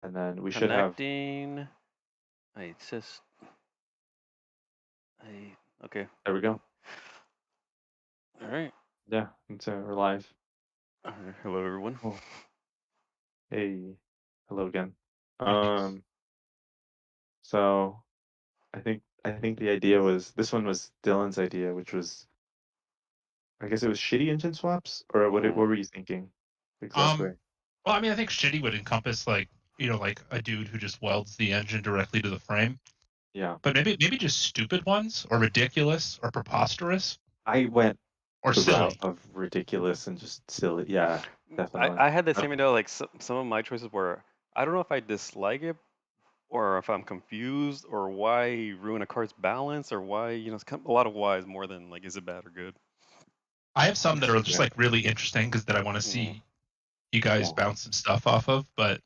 and then we should have. Connecting. It says. I okay. There we go. All right. Yeah, we're live. Hello, everyone. Oh, hey, hello again. Hey, Um, so I think the idea was this one was Dylan's idea, which was I guess it was shitty engine swaps, or what were you thinking exactly? well, I mean, I think shitty would encompass like a dude who just welds the engine directly to the frame, Yeah, but maybe just stupid ones or ridiculous or preposterous I went or the route silly. of ridiculous and just silly. Yeah, definitely. I had the Uh, same idea. Like some of my choices were, I don't know if I dislike it or if I'm confused or why ruin a car's balance or why it's a lot of whys more than like is it bad or good. I have some that are just Yeah, like really interesting because that I want to Mm. see you guys yeah. bounce some stuff off of. But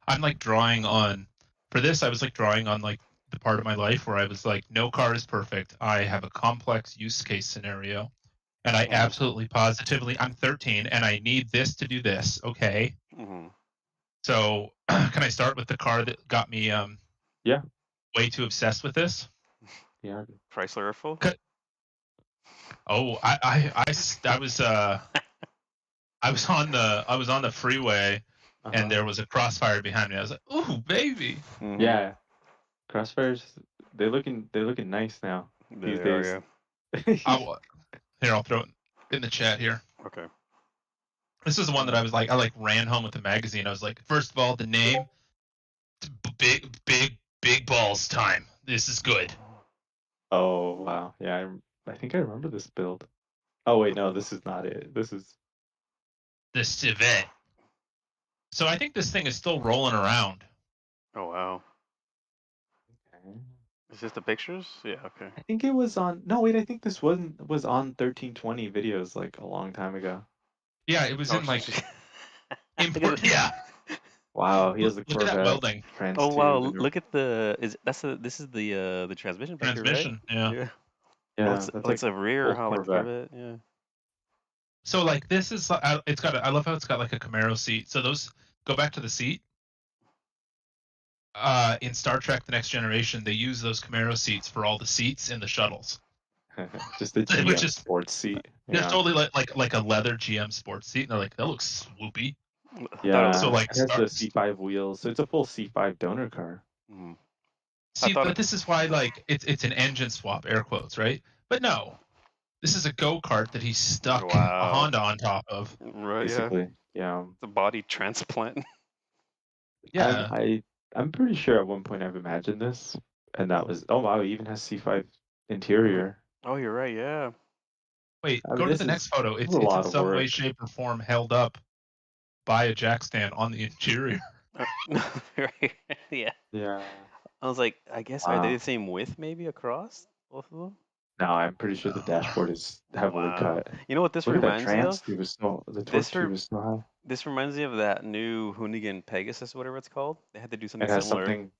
I'm like drawing on for this. I was like drawing on like the part of my life where I was like, no car is perfect. I have a complex use case scenario. And I Mm. absolutely positively, I'm 13 and I need this to do this. Okay. Mm. So can I start with the car that got me Yeah, way too obsessed with this? yeah. Chrysler Airflow. Oh, I was I was on the freeway and Uh-huh. there was a crossfire behind me. I was like, "Ooh, baby!" Mm-hmm. Yeah, Crossfires, they're looking nice now these They are, days. yeah. Here, I'll throw it in the chat here. Okay. This is the one that Yeah. I like ran home with the magazine. I was like, first of all, the name, big balls time. This is good. Oh wow, yeah. I think I remember this build. Oh wait, no, this is not it. This is. The Civet. So I think this thing is still rolling around. Oh wow. Okay. Is this the pictures? Yeah. Okay. I think it was on. No, wait. I think this was on 1320 videos like a long time ago. Yeah, it was Oh, in like look at import. the, Yeah, Wow, he has the look at that Corvette welding trans oh wow, tube and look at the is that's the this is the transmission back here, right? transmission. Yeah. Yeah. yeah, that's Oh, like it's a rear, old how like the Corvette. Corvette, yeah. So like this is it's got I love how it's got like a Camaro seat. So those go back to the seat. In Star Trek: The Next Generation, they use those Camaro seats for all the seats in the shuttles, Just the which GM is sports seat. just Yeah, totally like a leather GM sports seat. And they're like, that looks swoopy. I thought So yeah. like It has the C5 wheels, so it's a full C5 donor car. mm, I see, thought but it, this is why like it's an engine swap, air quotes, right? But no, this is a go kart that he stuck a wow. Honda on top of. Right, yeah. Basically. Yeah. The body transplant. I Yeah. I I'm pretty sure at one point I've imagined this, and that was oh wow, it even has C5 interior. Oh, you're right, yeah. Wait, I mean, go to this the is, next photo. this is a It's in lot of some way, work. shape, or form held up by a jack stand on the interior. Right. Yeah. Yeah. I was like, I guess are they the Wow. same width maybe across both of them? No, I'm pretty sure the dashboard is heavily Wow. cut. You know what this Look at that reminds me trans of? tube is so the torque This tube re- is so high. this reminds me of that new Hoonigan Pegasus, whatever it's called. They had to do something It has similar. something.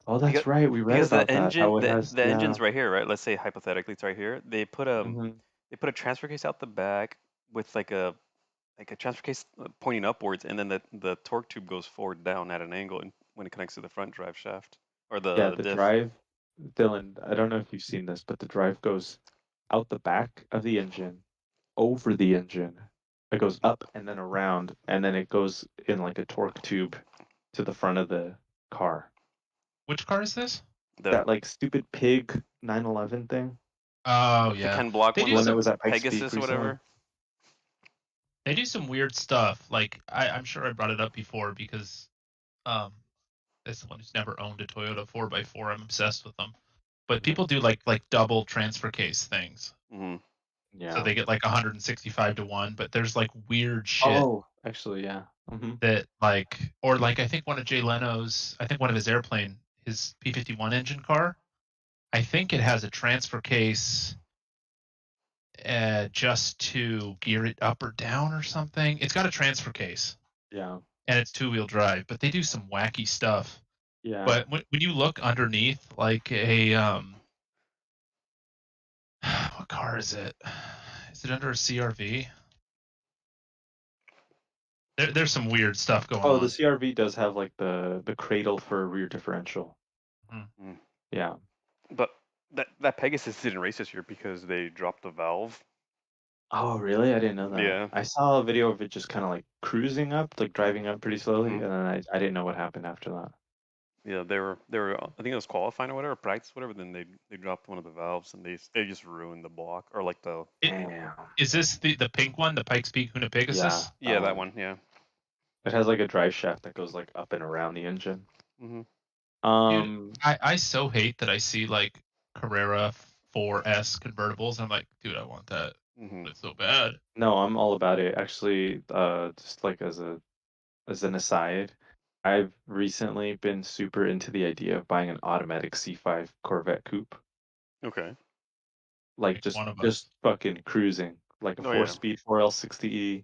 Oh, Because that's right. We read because the about that. engine How it the has, the yeah. engine's right here, right? Let's say hypothetically it's right here. Hmm. They put a transfer case out the back with like a transfer case pointing upwards, and then the torque tube goes forward down at an angle when it connects to the front drive shaft or Yeah, the the diff. drive, Dylan, I don't know if you've seen this, but the drive goes out the back of the engine, over the engine. It goes up and then around, and then it goes in like a torque tube to the front of the car. Which car is this? The That like stupid pig 911 thing, Oh the yeah, Ken Block they one, do the one that some was at Pikes Peak Pegasus or recently. whatever. they do some weird stuff. Like I'm sure I brought it up before because um, as someone who's never owned a Toyota 4x4, I'm obsessed with them. But Mhm. people do like double transfer case things, Hmm. so Yeah. they get like 165 to one. But there's like weird shit Oh, actually, yeah. that like or like I think one of Jay Leno's, I think one of his airplane, his P-51 engine car, I think it has a transfer case just to gear it up or down or something. It's got a transfer case Yeah. and it's two-wheel drive, but they do some wacky stuff. Yeah. But when you look underneath, like a what car is it? Is it under a CRV? There's some weird stuff going Oh, on. the CRV does have like the cradle for rear differential. Mm. Yeah. But that Pegasus didn't race this year because they dropped the valve. Oh, really? I didn't know that. Yeah. I saw a video of it just kind of like cruising up, like driving up pretty slowly, Mhm. and then I didn't know what happened after that. Yeah, they were I think it was qualifying or whatever, practice, whatever. Then they dropped one of the valves and they just ruined the block or like the Damn. Is this the pink one, the Pikes Peak Huna Pegasus? yeah that one, yeah. It has like a drive shaft that goes like up and around the engine. Hmm. Um, I so hate that I see like Carrera 4S convertibles. I'm like, dude, I want that. Hmm. It's so bad. no, I'm all about it. Actually, just like as an aside, I've recently been super into the idea of buying an automatic C5 Corvette coupe, Okay. like Like one of us. just fucking cruising, like a Oh, yeah. 4-speed 4L60E,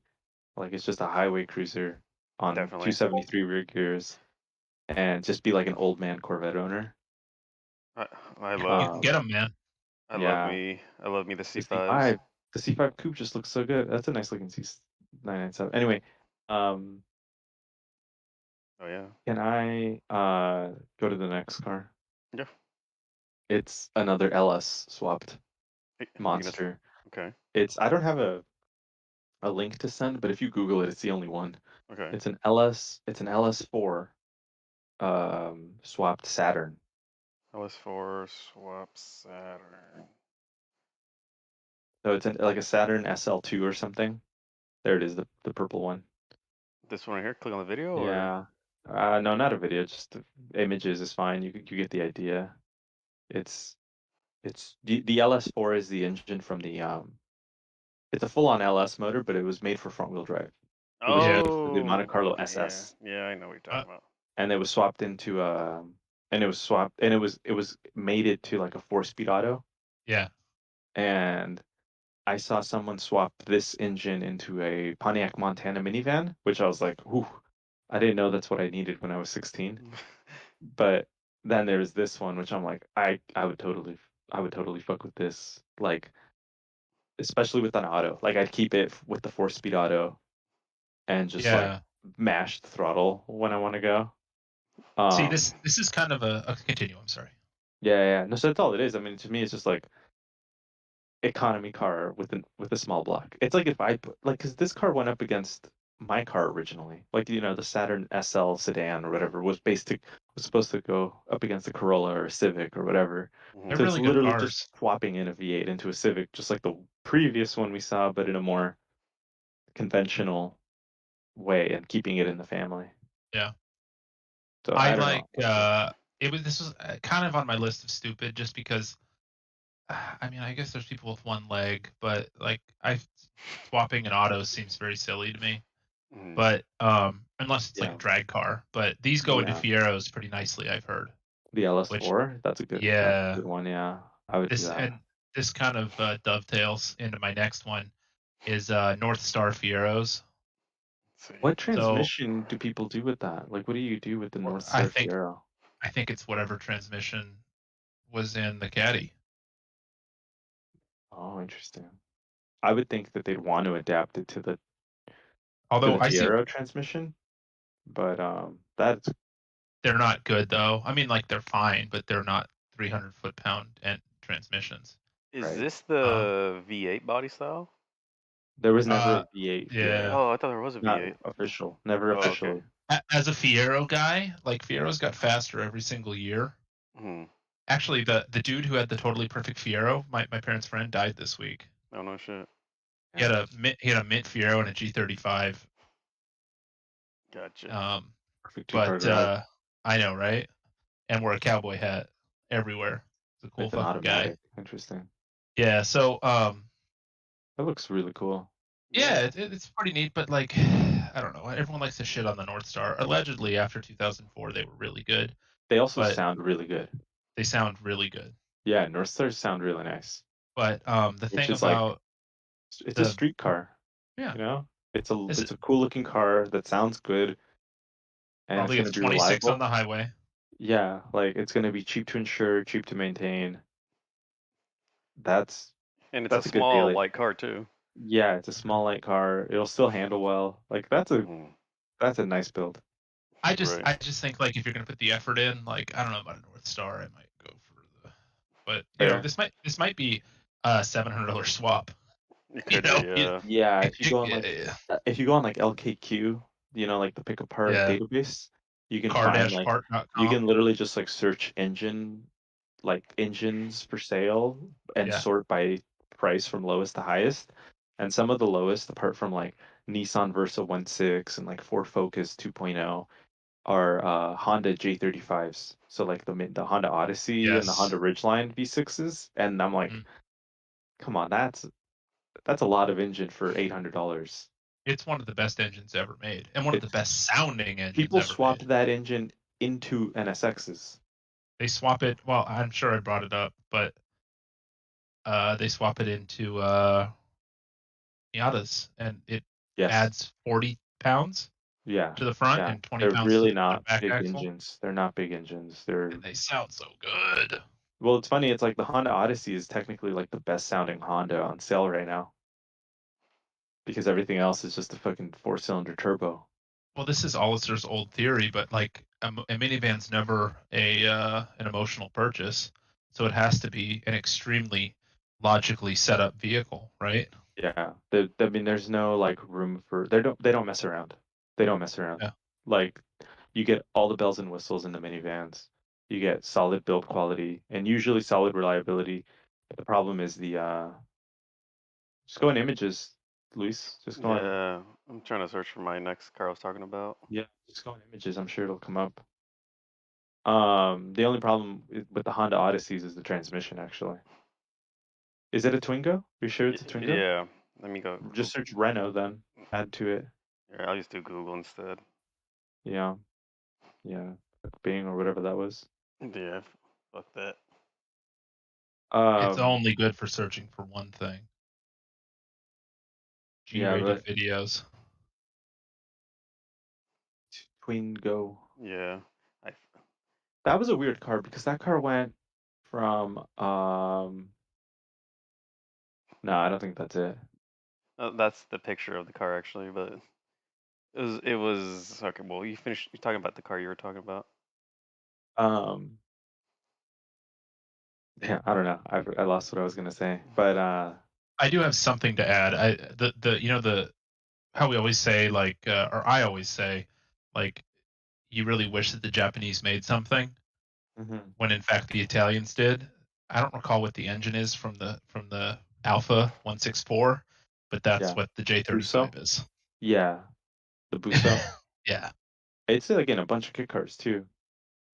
like it's just a highway cruiser on Definitely. 273 rear gears, and just be like an old man Corvette owner. I You love can get them, man. I yeah. love me the The C5s. the C5 coupe just looks so good. That's a nice looking C997. Anyway, um, Oh yeah. can I go to the next car? Yeah. It's another LS swapped Hey, you gonna- monster. Okay. I don't have a link to send, but if you Google it, it's the only one. Okay. It's an LS4 swapped Saturn. LS4 swap Saturn. So it's like a Saturn SL2 or something. There it is, the purple one. This one right here. Click on the video. Or? Yeah. No, not a video. Just the images is fine. You get the idea. It's the LS4 is the engine from the It's a full-on LS motor, but it was made for front-wheel drive. It was made for the Monte Carlo Yeah. SS, Yeah, I know what you're talking about. and it was swapped into and it was mated to like a 4-speed auto. Yeah. And I saw someone swap this engine into a Pontiac Montana minivan, which I was like, ooh, I didn't know that's what I needed when I was 16. But then there's this one, which I'm like, I would totally fuck with this, like, especially with an auto. Like, I'd keep it with the 4-speed auto and just like mash the throttle when I want to go. See, this is kind of a continue. I'm sorry. Yeah. No, so that's all it is. I mean, to me, it's just like economy car with a small block. It's like if I put like, because this car went up against my car originally, like the Saturn SL sedan or whatever was supposed to go up against the Corolla or Civic or whatever. They're So really it's good literally cars. just swapping in a V8 into a Civic, just like the previous one we saw, but in a more conventional way and keeping it in the family. Yeah. So I don't like know. this was kind of on my list of stupid just because I mean, I guess there's people with one leg, but like swapping an auto seems very silly to me. Mhm. But unless it's like a drag car, but these go into Fieros pretty nicely, I've heard. The LS4, that's a good one. Yeah, I would do that. And this kind of dovetails into my next one is North Star Fieros. What transmission do people do with that? Like, what do you do with the North Star Fiero? I think it's whatever transmission was in the Caddy. Oh, interesting. I would think that they'd want to adapt it to the Fiero transmission, but that's they're not good though. I mean, like they're fine, but they're not 300 foot-pound transmissions. Is this the V8 body style? There was never a V8. Yeah. Oh, I thought there was a V8. Not official. Never officially. Okay. As a Fiero guy, like Fieros got faster every single year. Hmm. Actually, the dude who had the totally perfect Fiero, my parents' friend, died this week. Oh no shit. He had a mint Fiero and a G35. Gotcha. But I know, right? And wore a cowboy hat everywhere. It's a cool fucking guy. Interesting. Yeah, so that looks really cool. Yeah, it's pretty neat, but like I don't know. Everyone likes to shit on the North Star. Allegedly, after 2004, they were really good. They also sound really good. They sound really good. Yeah, North Stars sound really nice. But the thing about it's a street car. Yeah. You know? It's a cool looking car that sounds good. And probably it's 26 on the highway. Yeah, like it's gonna be cheap to insure, cheap to maintain. That's a small light car too. Yeah, it's a small light car. It'll still handle well. Like that's a That's a nice build. I just Right. think like if you're gonna put the effort in, like I don't know about a North Star, I might go for the. But Fair. this might be a $700 swap. It You could know, be, yeah. Yeah, if you go on yeah, like LKQ, like the pick apart Yeah. database, you can car find dash like part.com. you can literally just like search engines for sale and Yeah. sort by price from lowest to highest. And some of the lowest, apart from like Nissan Versa 1.6 and like Ford Focus 2.0, are Honda J35s. So like the Honda Odyssey and the Yes. Honda Ridgeline V6s. And I'm like, Mm. come on, that's a lot of engine for $800. It's one of the best engines ever made, and one of the best sounding engines People ever swapped made. that engine into NSXs. They swap it. Well, I'm sure I brought it up, but they swap it into Miatas, and it Yes. adds 40 pounds Yeah. to the front Yeah. and 20 They're pounds really to the not back big axle. engines. They're not big engines. And they sound so good. Well, it's funny. It's like the Honda Odyssey is technically like the best sounding Honda on sale right now, because everything else is just a fucking 4-cylinder turbo. Well, this is Hollister's old theory, but like a minivan's never an emotional purchase, so it has to be an extremely logically set up vehicle, right? Yeah. I mean, there's no like room for they don't mess around. They don't mess around. Yeah. Like you get all the bells and whistles in the minivans. You get solid build quality and usually solid reliability. But the problem is just go in images, Luis. Just go on. Yeah, I'm trying to search for my next car I was talking about. Yeah, just go in images. I'm sure it'll come up. The only problem with the Honda Odysseys is the transmission, actually. Is it a Twingo? You sure it's a Twingo? Yeah, let me go. Just search Renault then. Add to it. Yeah, I'll just do Google instead. Yeah. Yeah. Bing or whatever that was. Yeah, fuck that. It's Um, only good for searching for one thing. Yeah, G-rated but videos. Twingo. Yeah, That was a weird car because that car went from no, I don't think that's it. that's the picture of the car actually, but it was okay. Well, you're talking about the car you were talking about. Yeah, I don't know. I lost what I was gonna say. But I do have something to add. The how we always say like or I always say like you really wish that the Japanese made something when in fact the Italians did. I don't recall what the engine is from the Alpha 164, but that's Yeah. what the J35 is. Yeah. The Busso. Yeah. It's like in a bunch of kit cars too.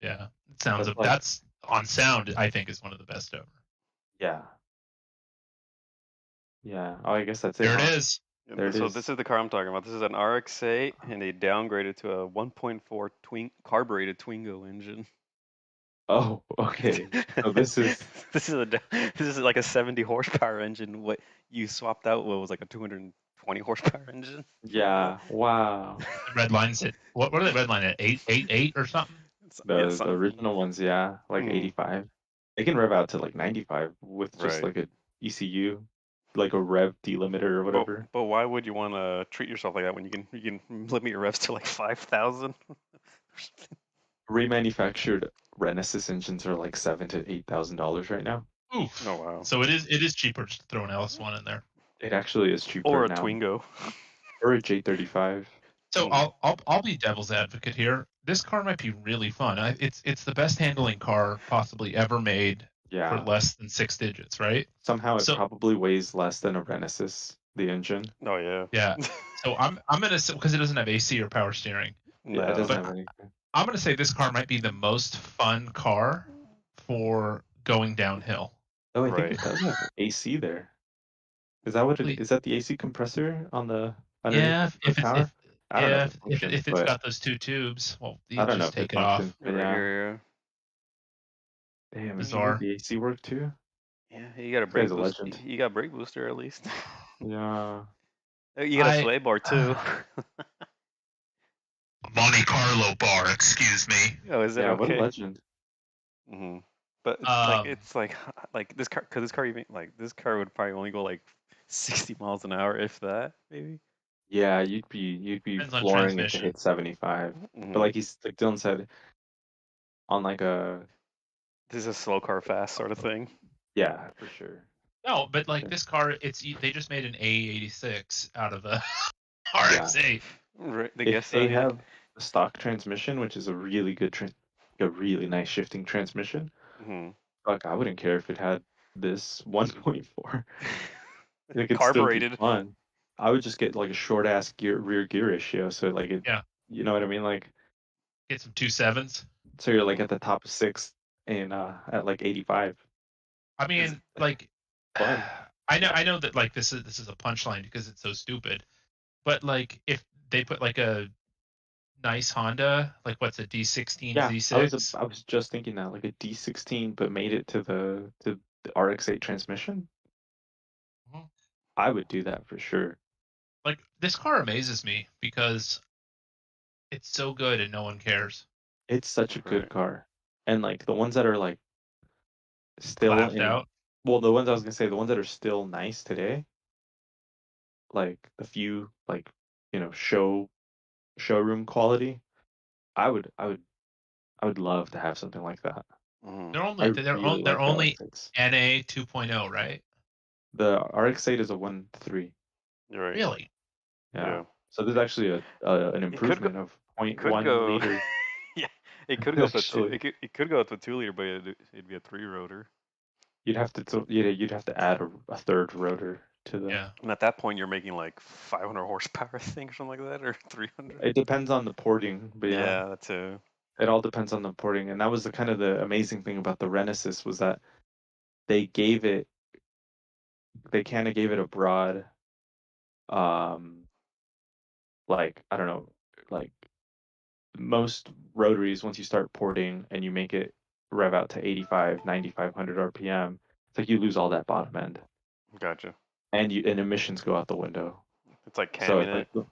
Yeah. It sounds That's like- that's on sound I think is one of the best ever. Yeah. Yeah. Oh, I guess that's it. There huh? it is. Yeah, There it so is. this is the car I'm talking about. This is an RX-8, and they downgraded to a 1.4 carbureted Twingo engine. Oh, okay. So this is this is like a 70 horsepower engine. What you swapped out was like a 220 horsepower engine. yeah. Wow. The red lines at what are the red line at 888 or something? The original ones, yeah, like 85. They can rev out to like 95 with just Right. like a ECU, like a rev delimiter or whatever. But why would you want to treat yourself like that when you can limit your revs to like 5,000? Remanufactured Renesas engines are like $7,000 to $8,000 right now. Oof. Oh wow. So it is cheaper to throw an LS1 in there. It actually is cheaper Or a now. Twingo. Or a J35. So I'll be devil's advocate here. This car might be really fun. It's the best handling car possibly ever made Yeah. for less than 6 digits, right? Somehow it So- probably weighs less than a Renesis, the engine. Oh yeah. Yeah. So I'm gonna say, because it doesn't have AC or power steering. Yeah, it No. doesn't have anything. I'm gonna say this car might be the most fun car for going downhill. Oh, I think Right. it does have AC there. Is that what Wait. is that the AC compressor on the underneath Yeah, the if power? I don't know yeah, if it if functions, it's but got those 2 tubes, well, you I don't know just if take it it off. functions. But Right yeah. here, Damn, Bizarre. the AC work too? yeah. You got a This brake guy's a booster. legend. You got brake booster at least. Yeah. You got a I- sway bar too. Monte Carlo bar, excuse me. Oh, is it Yeah, what a okay? legend. Mm-hmm. But Um, it's like this car, because this car even like this car would probably only go like 60 miles an hour if that maybe. Yeah, you'd be Depends on flooring it to transmission. hit 75. But Mhm. like Dylan said, on like a This is a slow car fast sort of thing. yeah, for sure. No, but like Sure. this car, they just made an A86 out of a Yeah. RX-8. Right, I If guess so. they Yeah. have the stock transmission, which is a really good a really nice shifting transmission, hmm fuck, I wouldn't care if it had this 1.4. It could still be Carbureted. fun. I would just get like a short ass rear gear ratio, so like it, Yeah, you know what I mean? Like, get some 2.7s. so you're like Mhm. at the top of six and at like 85. I Is mean, like, Fun. I know that like this is a punchline because it's so stupid, but like if they put like a nice Honda, like what's a D16 Yeah, Z6? I was just thinking that like a D16, but made it to the RX-8 transmission. Mhm. I would do that for sure. Like this car amazes me because it's so good and no one cares. It's such a good right. car, and like the ones that are like still Laughed in, out. well, the ones I was gonna say, the ones that are still nice today, like the few like showroom quality. I would love to have something like that. Mhm. They're I only really they're like the only RX-8s. NA 2.0, right? The RX-8 is a 1.3. You're right. Really? Yeah. Yeah. So there's actually an It could go. improvement of It could 0.1 go. liter. Yeah. It could go with a two. Actually, It could go with a 2 liter, but it'd be a 3 rotor. you'd have to add a third rotor to the. Yeah. And at that point, you're making like 500 horsepower, I think, or something like that, or 300. It depends on the porting, but yeah, Yeah, that's a. it all depends on the porting. And that was the kind of the amazing thing about the Renesis was that they gave it, they kind of gave it a broad, um, like I don't know, like most rotaries once you start porting and you make it rev out to 85, 9,500 RPM, it's like you lose all that bottom end, Gotcha. and emissions go out the window. It's like So camming it's like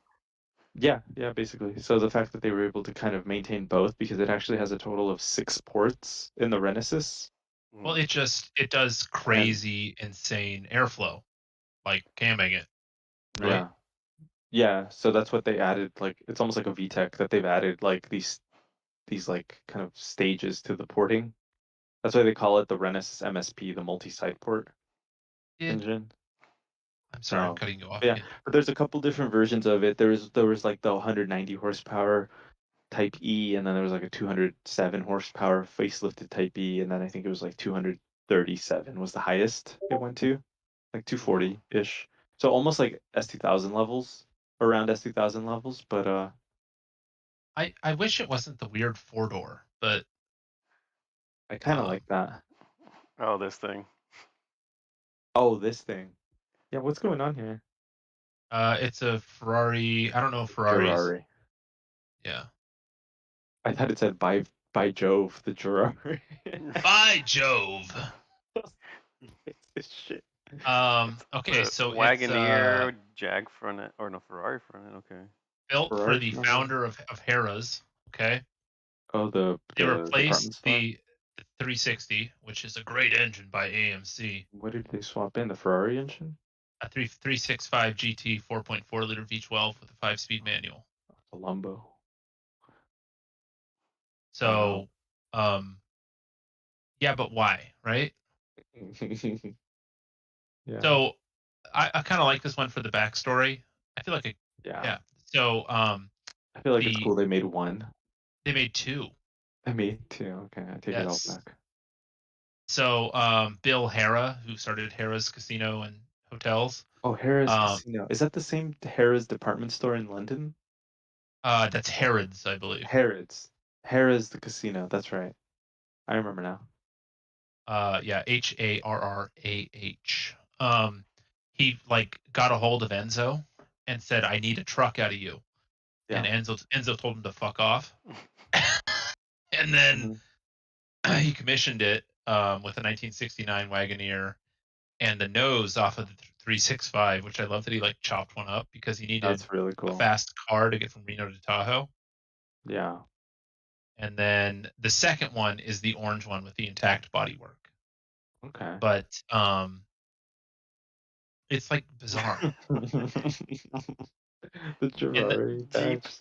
it. yeah, basically. So the fact that they were able to kind of maintain both because it actually has a total of 6 ports in the Renesis, Well, Mhm. it does and crazy, insane airflow, like camming it, right? yeah, yeah. So that's what they added. Like it's almost like a VTEC that they've added like these like kind of stages to the porting. That's why they call it the Renesis MSP, the multi-side port Did engine. I'm sorry, I'm So cutting you off yeah, again. but there's a couple different versions of it. There was like the 190 horsepower Type E, and then there was like a 207 horsepower facelifted Type E, and then I think it was like 237 was the highest it went to, like Mhm. 240-ish. So almost like S2000 levels, around S2000 levels, but I wish it wasn't the weird 4-door, but I kind of um, like that. Oh, this thing. Oh, this thing. Yeah, what's going on here? it's a Ferrari. I don't know Ferraris. Ferrari. Yeah. I thought it said by Jove, the Ferrari. By Jove. It's this shit. Okay, so it's Wagoneer, Jag front end, or no, Ferrari front end. Okay. built for Ferrari the front end. founder of Harrah's. Okay. Oh, They the department replaced store. the 360, which is a great engine by AMC. What did they swap in? The Ferrari engine? A 365 GT 4.4 liter V12 with a 5-speed manual. Colombo. Wow. So, yeah, but why, right? Yeah. So, I kind of like this one for the backstory. I feel like Yeah. yeah. So, I feel like it's cool they made one. they made 2. They made 2. Okay, I take it all Yes. back. So, Bill Harrah, who started Harrah's Casino and Hotels, Oh, Harrah's um, Casino. Is that the same Harrah's department store in London? that's Harrods, I believe. Harrods. Harrah's the casino. That's right. I remember now. Yeah, Harrah. He like got a hold of Enzo and said, "I need a truck out of you," Yeah. and Enzo told him to fuck off, and then Mhm. he commissioned it with a 1969 Wagoneer and the nose off of the 365, which I love that he like chopped one up because he needed That's really a cool. fast car to get from Reno to Tahoe. Yeah. And then the second one is the orange one with the intact bodywork. Okay. But it's like bizarre. The Ferrari Jeep. badge.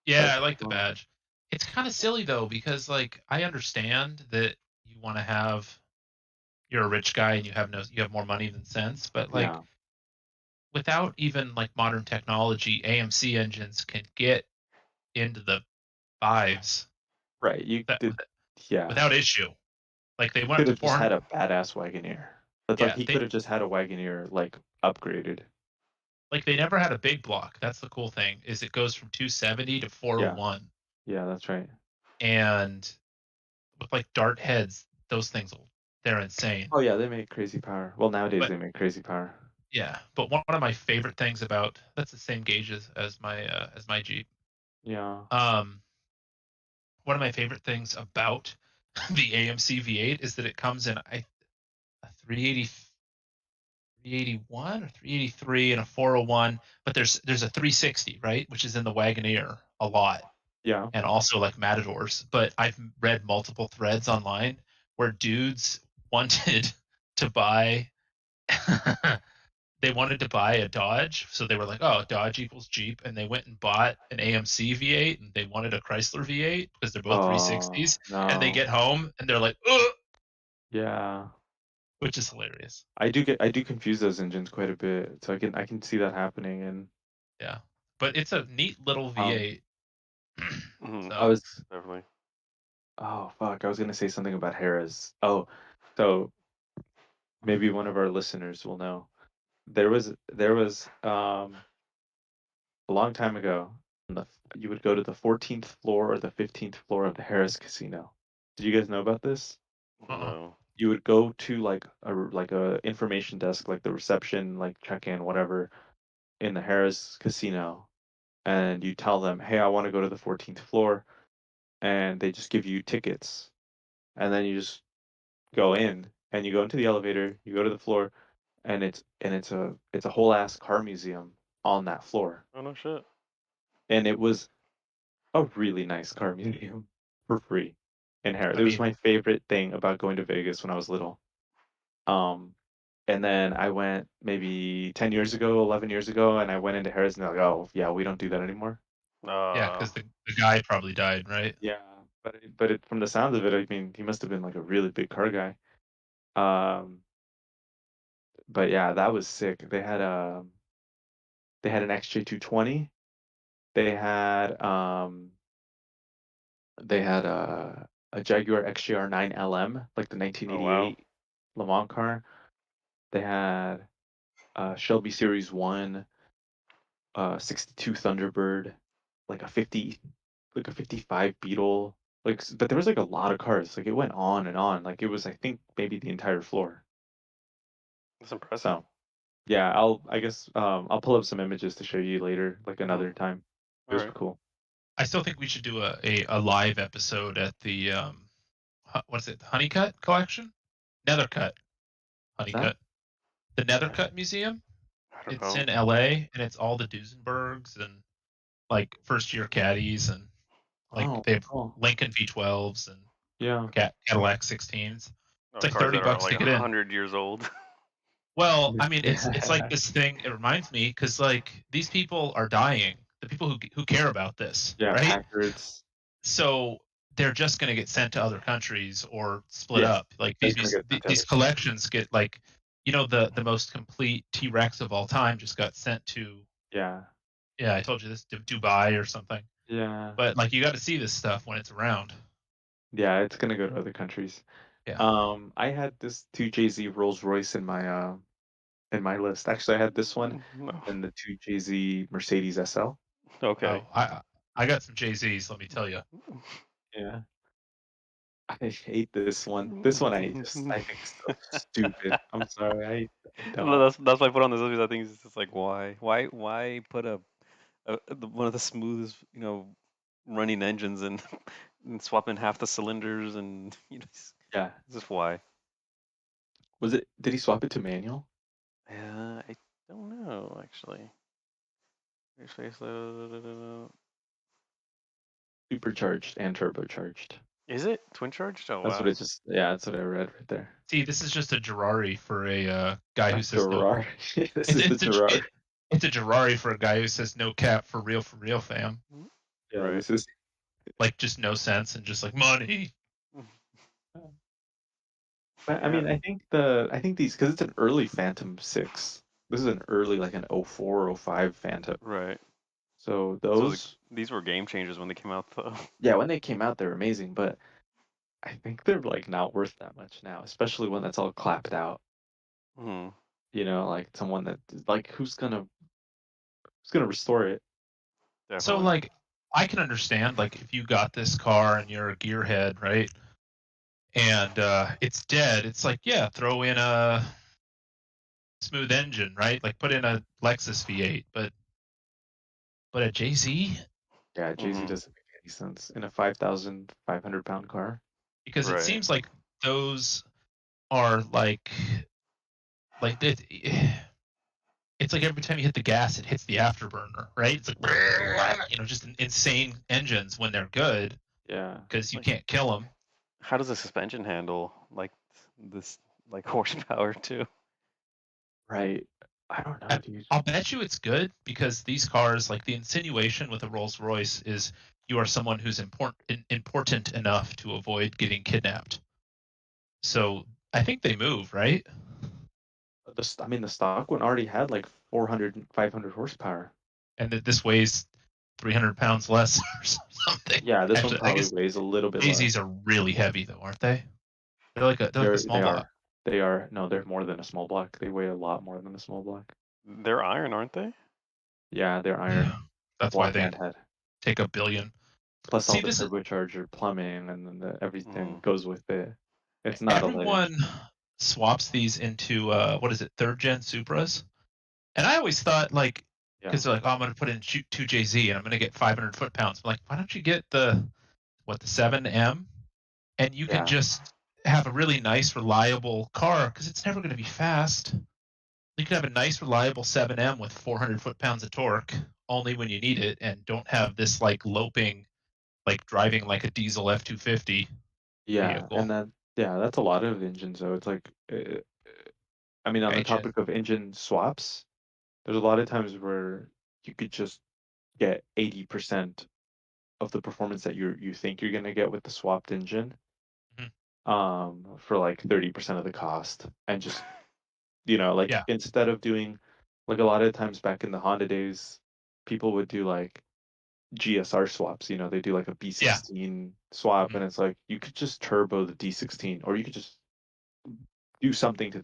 Yeah, That's I like the fun. badge. It's kind of silly though because like I understand that you want to have you're a rich guy and you have more money than sense, but like Yeah. without even like modern technology, AMC engines can get into the fives Right. You that, did. Yeah. without issue. Like they He went up could to have just had 400. a badass Wagoneer. That's like Yeah, he could have just had a Wagoneer like upgraded. they never had a big block. That's the cool thing is it goes from 270 to Yeah. 401, Yeah, that's right. and with like dart heads, those things they're insane. Oh yeah, they make crazy power. Well, nowadays But they make crazy power. yeah, but one of my favorite things about that's the same gauge as my Jeep. Yeah. One of my favorite things about the AMC V8 is that it comes in a 380, 381 or 383 and a 401, but there's a 360, right, which is in the Wagoneer a lot, Yeah. and also like Matadors. But I've read multiple threads online where dudes wanted to buy they wanted to buy a Dodge, so they were like, "Oh, Dodge equals Jeep," and they went and bought an AMC V8, and they wanted a Chrysler V8 because they're both Oh 360s, and they no. get home and they're like, "Ugh," Yeah. which is hilarious. I do confuse those engines quite a bit, so I can see that happening. And Yeah, but it's a neat little V8. Mhm. I So was Definitely. oh fuck, I was gonna say something about Harris. Oh, so maybe one of our listeners will know. There was a long time ago. You would go to the 14th floor or the 15th floor of the Harris Casino. Did you guys know about this? uh-uh. No. You would go to like a information desk, like the reception, like check-in, whatever, in the Harris Casino, and you tell them, "Hey, I want to go to the 14th floor," and they just give you tickets, and then you just go in and you go into the elevator, you go to the floor, and it's a whole ass car museum on that floor, Oh no shit. and it was a really nice car museum for free in Harris. I It was mean, my favorite thing about going to Vegas when I was little. Um, and then I went maybe 10 years ago, 11 years ago, and I went into Harris and they're like, oh, yeah, we don't do that anymore. yeah, Uh, because the guy probably died, right? Yeah, but from the sounds of it, I mean, he must have been like a really big car guy. Um, but yeah, that was sick. They had an XJ220. They had um they had a Jaguar XJR 9 LM, like the oh wow. 1988 Le Mans car. They had Shelby Series 1, 62 Thunderbird, like a 50, like a 55 Beetle. But there was like a lot of cars. Like it went on and on. Like it was, I think, maybe the entire floor. That's impressive. So yeah, I guess I'll pull up some images to show you later, like Hmm. another time. It All was right. cool. I still think we should do a live episode at the what is it, the Honeycutt collection? Nethercutt What's that? Honeycutt. The Nethercutt Museum. I don't It's know. in LA and it's all the Duesenbergs and like first year caddies and like Oh, they have cool. Lincoln V12s and Yeah. Cadillac 16s. It's like Cars that are $30 like to get in. 100 years old. Well, I mean, it's like this thing. It reminds me because like these people are dying. The people who care about this, Yeah, right? Packards. So they're just going to get sent to other countries or split Yeah, up. Like that's gonna get sent to these other. collections get like, the most complete T Rex of all time just got sent to, Yeah, yeah, I told you this, Dubai or something. yeah, But like you got to see this stuff when it's around. yeah. It's gonna go to other countries. Yeah. I had this two Jay-Z Rolls Royce in my list. Actually, I had this one No. and the two Jay-Z Mercedes SL. Okay. Oh, I got some Jay Z's. Let me tell you. Yeah. I hate this one. This one I think is so stupid. I'm sorry. I No, don't. that's why I put on this because I think it's just like why put one of the smoothest running engines and, and swapping half the cylinders and Yeah. just why. Did he swap it to manual? I don't know actually. Supercharged and turbocharged. Is it twin charged? Oh That's what wow. it just yeah, that's what I read right there. See, this is just a Gerari for a guy A who says no. Gerard. This It's is the it's a Gerard. It's a Ferrari for a guy who says no cap for real, fam. Yeah, Right. this is Like just no sense and just like money. I mean, I think these because it's an early Phantom 6. This is an early like an 04 or 05 Phantom. Right. So So those these were game changers when they came out, though. yeah, when they came out they're amazing, but I think they're like not worth that much now, especially when that's all clapped out. Hmm. You know, like someone that like who's gonna restore it? So Definitely. like I can understand like if you got this car and you're a gearhead, right? And it's dead, it's like, yeah, throw in a smooth engine, right? Like put in a Lexus V8, but a JZ? Yeah, Jay-Z Mhm. doesn't make any sense in a 5,500 pound car. Because it Right. seems like those are like it, it's like every time you hit the gas, it hits the afterburner, right? It's like, you know, just insane engines when they're good Yeah. because you Like- can't kill them. How does the suspension handle like this, like horsepower too? Right. I don't know, dude. I'll bet you it's good because these cars, like the insinuation with a Rolls Royce is you are someone who's important enough to avoid getting kidnapped. So I think they move, right? I mean, the stock one already had like 400, 500 horsepower. And that this weighs 300 pounds less or something. Yeah, this Actually, one I probably guess weighs a little bit less. AZs are really heavy though, aren't they? They're like a small They block. are. They are. No, they're more than a small block. They weigh a lot more than a small block. They're iron, aren't they? Yeah, they're iron. Yeah. That's why Block they and head. take $1 billion. Plus all See, the this is turbocharger plumbing and then everything Mhm. goes with it. It's not a everyone swaps these into what is it, 3rd gen Supras, and I always thought like because they're like, oh, I'm gonna put in 2JZ and I'm gonna get 500 foot-pounds. I'm like, why don't you get the 7M, and you Yeah. can just have a really nice reliable car because it's never gonna be fast. You can have a nice reliable 7M with 400 foot-pounds of torque only when you need it, and don't have this like loping, like driving like a diesel F250 Yeah, vehicle. and that's a lot of engines though. It's like, I mean, on the Engine. topic of engine swaps, there's a lot of times where you could just get 80% of the performance that you think you're gonna get with the swapped engine, for like 30% of the cost, and just like Yeah. instead of doing like a lot of times back in the Honda days, people would do like GSR swaps. They do like a B16 swap, Mhm. and it's like you could just turbo the D16, or you could just do something to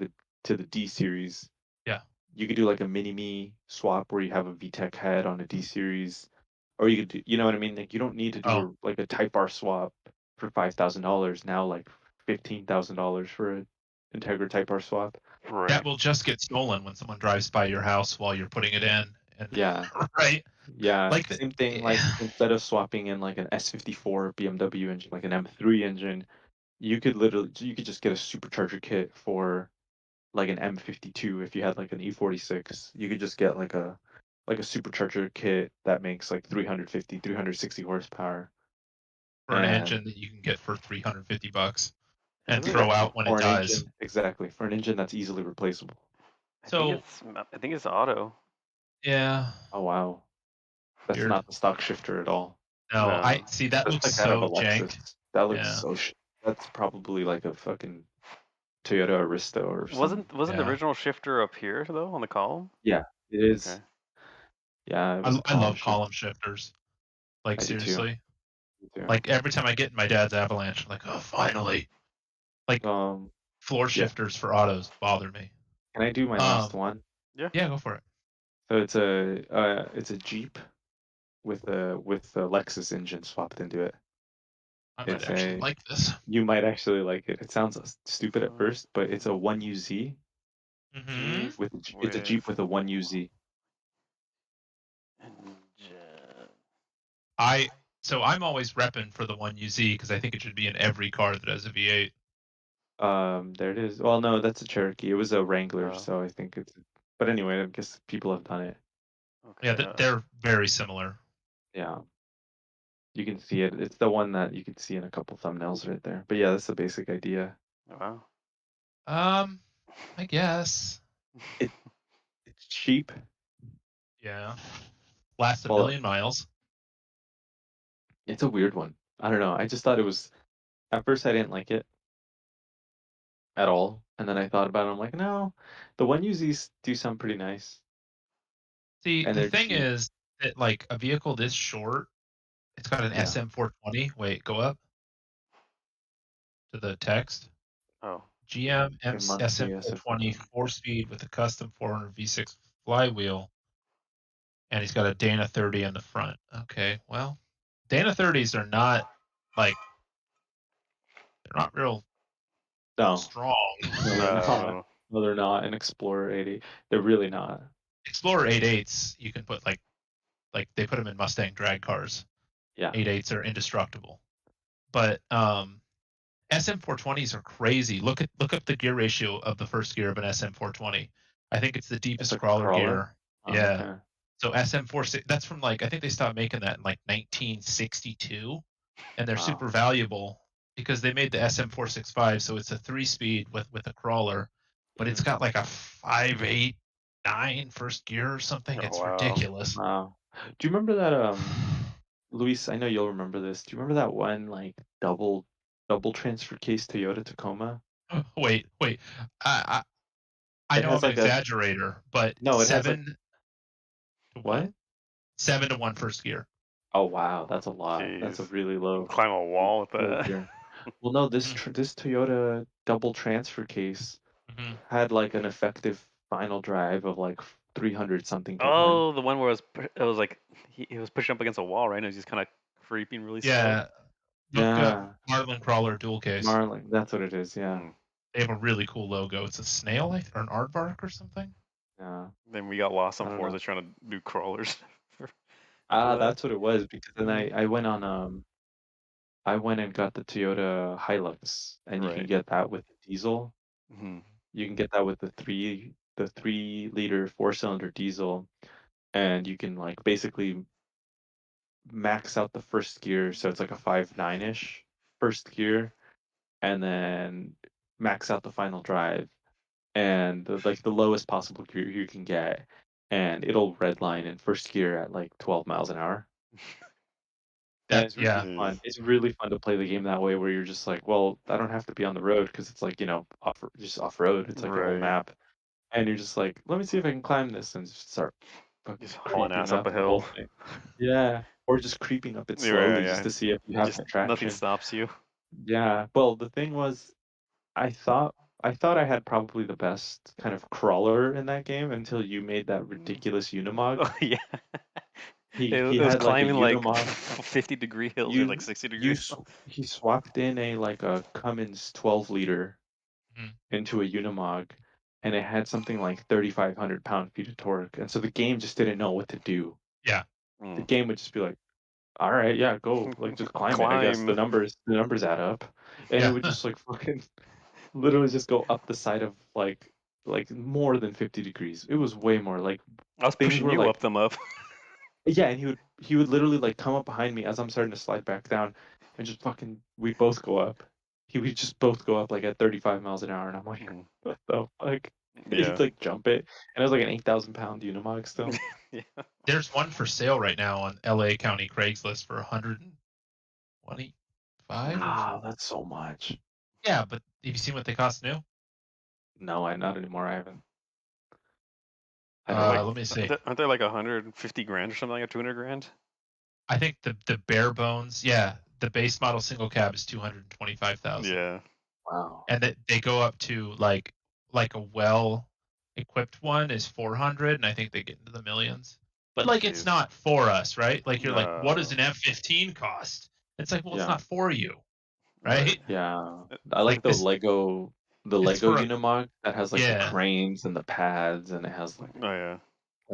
the D series. Yeah. You could do like a mini me swap where you have a VTEC head on a D series, or you could do, you know what I mean? Like you don't need to do like a Type R swap for $5,000 now, like $15,000 for an Integra Type R swap. Right. That will just get stolen when someone drives by your house while you're putting it in. And, Yeah. right. Yeah. Like Same thing. Like instead of swapping in like an S54 BMW engine, like an M3 engine, you could just get a supercharger kit for like an M52. If you had like an E46, you could just get like a supercharger kit that makes like 350, 360 horsepower for an and engine that you can get for $350 and Isn't throw it- out when it or an dies. engine, exactly, for an engine that's easily replaceable. So I think it's auto. yeah. Oh wow, that's Weird. not the stock shifter at all. No, No. I see that That's looks like out of so a jank. Lexus. That looks Yeah. so that's probably like a fucking Toyota Arista or something. Wasn't the Yeah. original shifter up here though on the column? Yeah, it is. Okay. Yeah, it was a I love shift. column shifters. Like I do too. seriously. Me too. Like every time I get in my dad's Avalanche, I'm like, oh, finally. Like floor shifters for autos bother me. Can I do my last one? Yeah. Yeah, go for it. So it's a Jeep with a Lexus engine swapped into it. I might It's actually like this. You might actually like it. It sounds stupid at first, but it's a 1UZ Mm-hmm. it's a Jeep with a 1UZ. So I'm always repping for the 1UZ because I think it should be in every car that has a V8. There it is. Well, no, that's a Cherokee. It was a Wrangler, Oh. so I think it's. But anyway, I guess people have done it. Okay. Yeah, they're very similar. Yeah. You can see it. It's the one that you can see in a couple thumbnails right there. But yeah, that's the basic idea. Wow. I guess. It's cheap. Yeah. Lasts a Well, million miles. it's a weird one. I don't know. I just thought it was. At first, I didn't like it at all, and then I thought about it. I'm like, no, the 1UZs do sound pretty nice, See, and the they're thing cheap. is that like a vehicle this short, it's got an Yeah. SM420. Wait, go up to the text. Oh, GM It must be SM420 SF420. 4-speed with a custom 400 V6 flywheel, and he's got a Dana 30 in the front. Okay, well, Dana 30s are not like they're not real No, strong. no, they're not. no. No, they're not. An Explorer 80, they're really not. Explorer 88s, you can put like they put them in Mustang drag cars. Yeah. 88s are indestructible, but SM420s are crazy. Look up the gear ratio of the first gear of an SM420. I think it's the deepest It's a crawler crawler? gear. Oh, Yeah. okay. So SM46, that's from like I think they stopped making that in like 1962, and they're Wow. super valuable because they made the SM465, so it's a 3-speed with a crawler, but it's got like a 5.89 first gear or something. Oh, It's wow. ridiculous. Wow. Do you remember that Luis, I know you'll remember this. Do you remember that one like double transfer case Toyota Tacoma? Wait. I It know has I'm an like a exaggerator, but no, it has like 7 to what? 1? 7 to 1 first gear. Oh wow, that's a lot. That's a Jeez. really low Climb a wall with low that. gear. Well, no, this this Toyota double transfer case Mhm. had like an effective final drive of like 300 something to 1. Oh, the one where it was like he was pushing up against a wall, right? And it was just kind of creeping really slow. Yeah. Look Yeah. up Marlin Crawler dual case. Marlin, that's what it is. Yeah. Mm. They have a really cool logo. It's a snail or an aardvark or something. Yeah. Then we got lost I on don't Forza know. trying to do crawlers. Ah, that. that's what it was because then I went on I went and got the Toyota Hilux, and you can Right. get that with the diesel. Mhm. You can get that with the 3-liter 4-cylinder diesel, and you can like basically max out the first gear, so it's like a 5.9-ish first gear, and then max out the final drive, and like the lowest possible gear you can get, and it'll redline in first gear at like 12 miles an hour. And it's really Yeah. fun. It's really fun to play the game that way, where you're just like, well, I don't have to be on the road because it's like, just off road. It's like a whole Right. map, and you're just like, let me see if I can climb this, and just start fucking Just hauling creeping ass up a the whole hill. thing. Yeah, or just creeping up it Yeah, slowly yeah. just to see if you have Just that nothing traction. stops you. Yeah. Well, the thing was, I thought I had probably the best kind of crawler in that game until you made that ridiculous Unimog. Oh yeah. He It was had like a climbing like Unimog. 50-degree hills or like 60-degree. He swapped in a Cummins 12-liter Mhm. into a Unimog, and it had something like 3,500 pound-feet of torque, and so the game just didn't know what to do. Yeah. The game would just be like, all right, yeah, go, like just climb it. I guess the numbers add up, and Yeah. it would just like fucking literally just go up the side of like more than 50 degrees. It was way more. Like I was things pushing were you like up them up. yeah, and he would literally like come up behind me as I'm starting to slide back down, and just fucking we both go up. We just both go up like at 35 miles an hour, and I'm like, Mhm. what the fuck? Yeah. He'd like jump it, and it was like an 8,000 pound Unimog still. Yeah. There's one for sale right now on LA County Craigslist for $125. Wow, that's so much. Yeah, but have you seen what they cost new? No, not anymore. I haven't. Let me see. Aren't they like 150 grand or something like that? 200 grand? I think the bare bones, yeah, the base model single cab is 225,000. Yeah. Wow. And they go up to like a well equipped one is 400, and I think they get into the millions. But like it's Jeez. not for us, right? Like you're like, what does No. an F-15 cost? It's like, well, Yeah. it's not for you, right? Yeah, I like the this- Lego it's for a- Unimog that has like the Yeah. cranes and the pads, and it has like Oh yeah.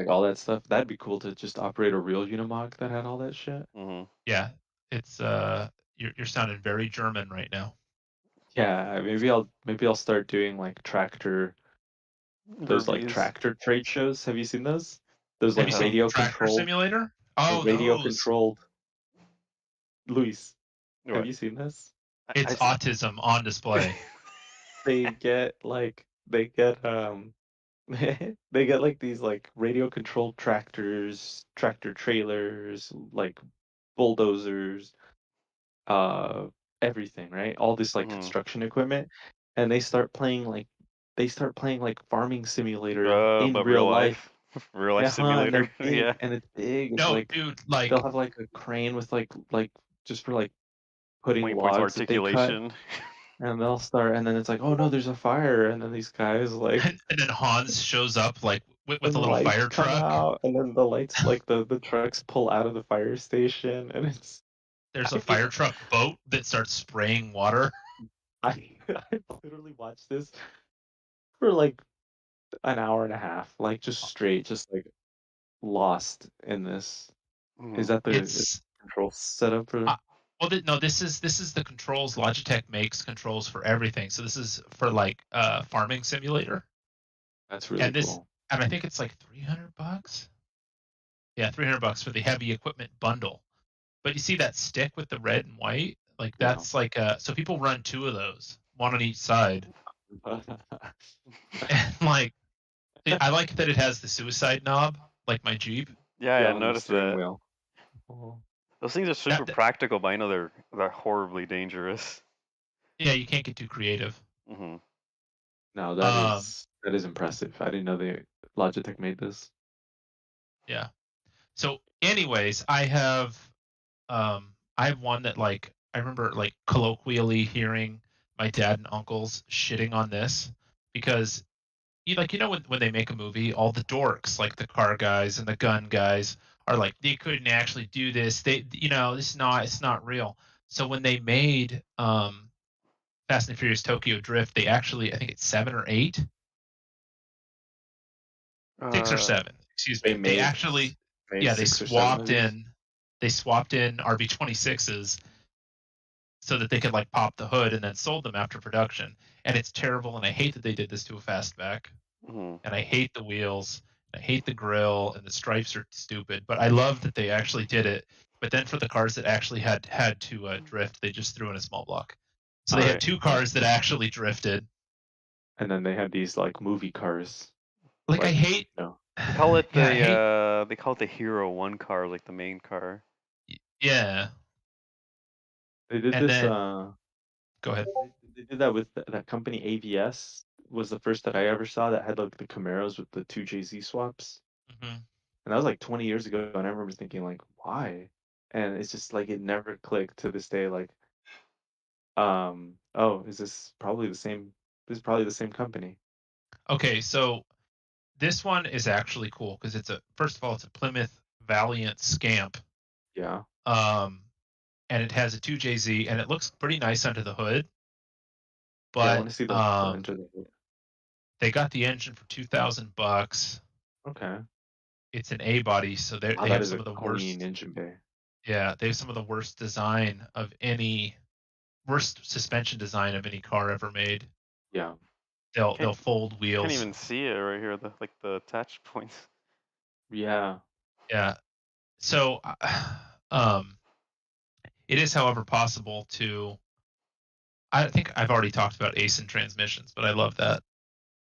all that stuff. That'd be cool to just operate a real Unimog that had all that shit. Mm-hmm. Yeah, it's you're sounding very German right now. Yeah, maybe I'll start doing like those like tractor trade shows. Have you seen those? Those Have like you seen radio Tractor controlled, Simulator? Oh, radio those. controlled. Luis, What? have you seen this? It's autism on display. They get they get like these like radio controlled tractors, tractor trailers, like bulldozers, uh, everything, right? All this like Hmm. construction equipment, and they start playing like farming simulator in But real real life. life, real life Uh-huh, and simulator. they're big, Yeah. and it's big. It's No, like dude, they'll like have like a crane with like just for like putting 20 points of logs that they cut, articulation. and they'll start, and then it's like, oh no, there's a fire, and then these guys like, and then Hans shows up like with and a the little lights fire come truck. out, and then the lights like the trucks pull out of the fire station, and it's There's a I fire truck boat that starts spraying water. I literally watched this for like an hour and a half, like just straight, just like lost in this. Is Mhm. that the It's control setup for? well, no, this is the controls. Logitech makes controls for everything. So this is for like farming simulator, That's really and this cool. and I think it's like $300. Yeah, $300 for the heavy equipment bundle. But you see that stick with the red and white? Like Yeah. that's like so people run two of those, one on each side. And like I like that it has the suicide knob, like my Jeep. Yeah, Yeah, I on the noticed steering that. wheel. Oh. Those things are super That practical, but I know they're horribly dangerous. yeah, you can't get too creative. Hmm. No, Um that is impressive. I didn't know Logitech made this. yeah. So anyways, I have one that like I remember like colloquially hearing my dad and uncles shitting on this because you know when they make a movie, all the dorks like the car guys and the gun guys are like they couldn't actually do this. They this is not it's not real. So when they made Fast and Furious Tokyo Drift, they actually I think it's 7 or 8, 6 or 7, excuse They me. They made actually made yeah, they 6 or 7 of swapped these. in RB26s so that they could like pop the hood and then sold them after production. And it's terrible, and I hate that they did this to a fastback. Hmm. And I hate the wheels, I hate the grill, and the stripes are stupid. But I love that they actually did it. But then for the cars that actually had to drift, they just threw in a small block. So they had Right. 2 cars that actually drifted. And then they had these like movie cars. Like I hate. No. They call it Yeah, I hate. they call it the Hero 1 car, like the main car. Yeah, They did and this then go ahead. they did that with that company AVS was the first that I ever saw that had like the Camaros with the 2JZ swaps. Hmm. And that was like 20 years ago, and I remember thinking like, why? And it's just like it never clicked to this day. Like, oh, is this probably the same? This is probably the same company. Okay, so this one is actually cool because first of all it's a Plymouth Valiant Scamp, Yeah. and it has a 2JZ and it looks pretty nice under the hood. Yeah, I But want to see the enter the. they got the engine for $2,000. Okay. It's an A body, so Wow, they that have is some a of the clean worst. engine bay. Yeah, they have some of the worst design of any worst suspension design of any car ever made. Yeah. They'll fold Can't wheels. even see it right here, the attach points. Yeah. Yeah. So, it is, however, possible to. I think I've already talked about ACEN transmissions, but I love that.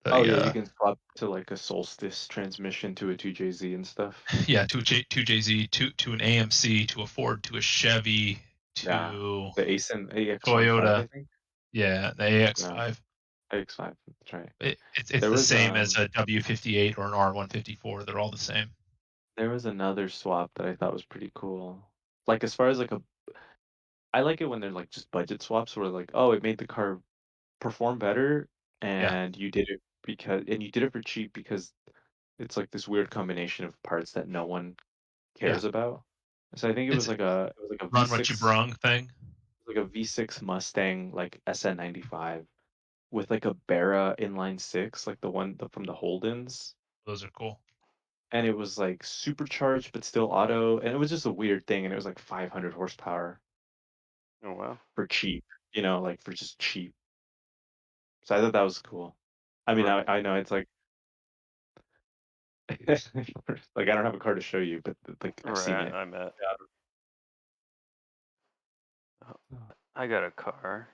Oh yeah, you can swap to like a Solstice transmission to a 2JZ and stuff. Yeah, to a 2JZ, to an AMC, to a Ford, to a Chevy, to the ACEN AX5, Toyota. I think. Yeah, the AX5. AX5, that's right. It's the same as a W58 or an R154. They're all the same. There was another swap that I thought was pretty cool. Like as far as like I like it when they're like just budget swaps where like, oh, it made the car perform better and you did it for cheap because it's like this weird combination of parts that no one cares about. So I think it was like a run V6 what you brung thing. like a V6 Mustang like SN95 with like a Barra inline 6 like the one from the Holdens. Those are cool. And it was like supercharged but still auto, and it was just a weird thing, and it was like 500 horsepower. Oh wow. For cheap, like for just cheap. So I thought that was cool. I mean, Right. I know it's like like I don't have a car to show you, but like I've seen it. I met. I got a car,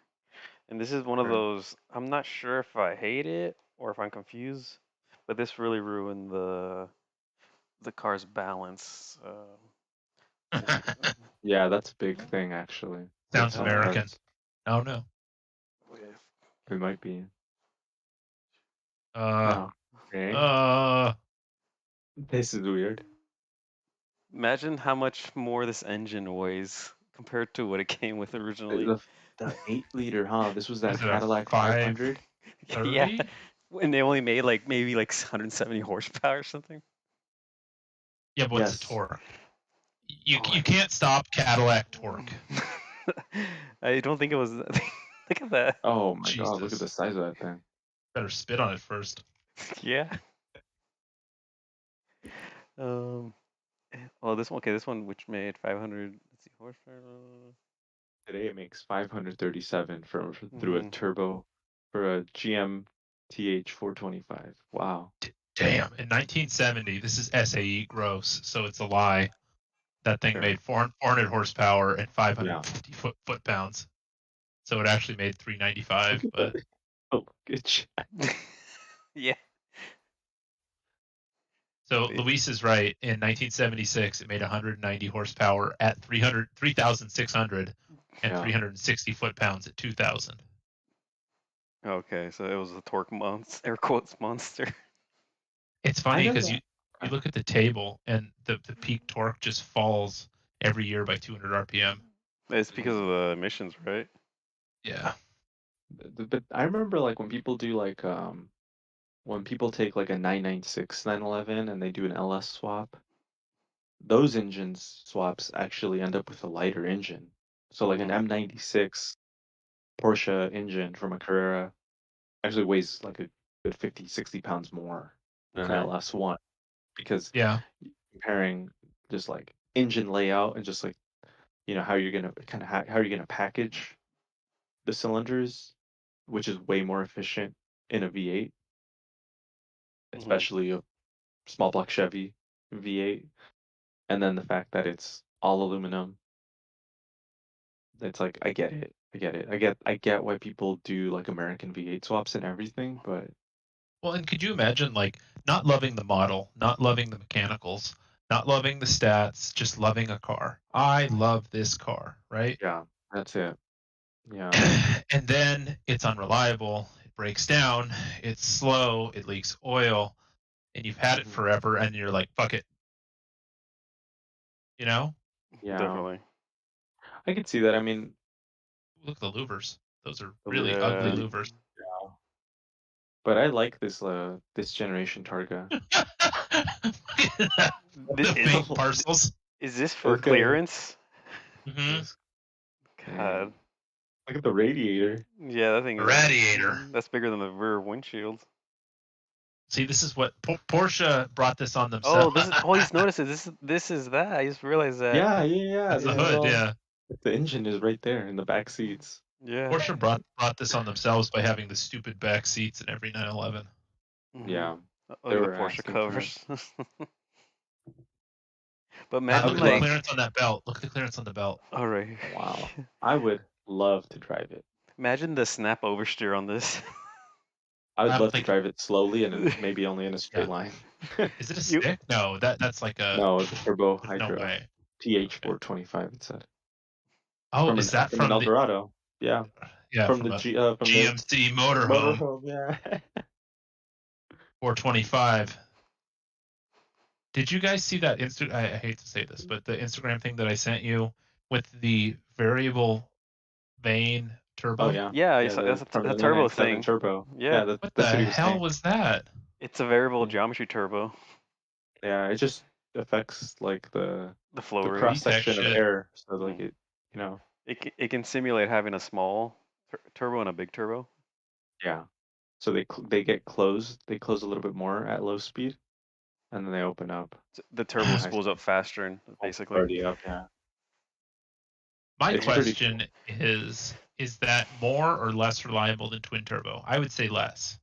and this is one of Sure. those. I'm not sure if I hate it or if I'm confused, but this really ruined the car's balance. Yeah, that's a big thing actually. Sounds Some American. cars. Oh no. It might be. Uh, No. Okay. This is weird. Imagine how much more this engine weighs compared to what it came with originally. The 8-liter, huh? This was that Is it a Cadillac 500. Yeah, 30? when they only made like maybe like 170 horsepower or something. Yeah, but what's Yes. the torque? You can't stop Cadillac torque. I don't think it was. Look at that. Oh my god, look at Jesus. the size of that thing. Better spit on it first. Yeah. Well, this one. Okay, this one which made 500. Let's see, horsepower. Today it makes 537 through a Mhm. turbo for a GM TH 425. Wow. Damn. In 1970, this is SAE gross, so it's a lie. That thing Sure. made 400 horsepower and 550 foot-pounds. So it actually made 395, but Oh, good shot. Yeah. so Yeah. Luis is right. In 1976, it made 190 horsepower at 3,600 and Yeah. 360 foot-pounds at 2,000. Okay, so it was a torque monster, air quotes monster. It's funny know because that. you look at the table and the peak torque just falls every year by 200 RPM. It's because of the emissions, right? Yeah. But I remember like when people do like when people take like a 996 911 and they do an LS swap, those engines swaps actually end up with a lighter engine. So like an M96 Porsche engine from a Carrera actually weighs like a good 50, 60 pounds more than an Okay. LS1 because Yeah. comparing just like engine layout and just like how you're gonna how you're gonna package the cylinders, which is way more efficient in a V8, especially a small block Chevy V8, and then the fact that it's all aluminum. It's like I get it. I get why people do like American V8 swaps and everything, but Well, and could you imagine like not loving the model, not loving the mechanicals, not loving the stats, just loving a car? I love this car, right? yeah, that's it. Yeah. And then it's unreliable, it breaks down, it's slow, it leaks oil, and you've had it forever and you're like, fuck it. You know? Yeah. Definitely. I could see that. I mean, Look at the louvers. Those are The really Yeah. ugly louvers. yeah. But I like this generation Targa. The fake parcels. Is this for Okay. clearance? Mm-hmm. God. Look at the radiator. Yeah, that thing is Radiator. That's bigger than the rear windshield. See, this is what Porsche brought this on themselves. Oh, this is. Oh, he's noticed it. This is that. I just realized that. Yeah. That's the This is hood, all- yeah. The engine is right there in the back seats. Yeah. Porsche brought this on themselves by having the stupid back seats in every 911. Mhm. Yeah. Oh, They the were Porsche asking for covers. But Look imagine at the like. clearance on that belt. Look at the clearance on the belt. All right. Wow. I would love to drive it. Imagine the snap oversteer on this. I would I love to think- drive it slowly and maybe only in a straight Yeah. line. Is it a You- stick? No, that's like a. No, it's a turbo There's no hydro. way. TH425 it said. Oh, is that from from an the Eldorado? Yeah. yeah from from the a from GMC the motorhome motorhome, yeah. 425? Did you guys see that I hate to say this, but the Instagram thing that I sent you with the variable vane turbo? Oh yeah. Yeah, that's from a the turbo 997 thing. Turbo. Yeah. What that's the what he was hell saying. was that? It's a variable Yeah. geometry turbo. Yeah, it just affects like the The flow rate. cross section of shit. air, so like it, It can simulate having a small turbo and a big turbo. yeah. So they get closed. They close a little bit more at low speed, and then they open up. The turbo Nice. spools up faster, and basically. Already up, yeah. My It's pretty question is that more or less reliable than twin turbo? I would say less.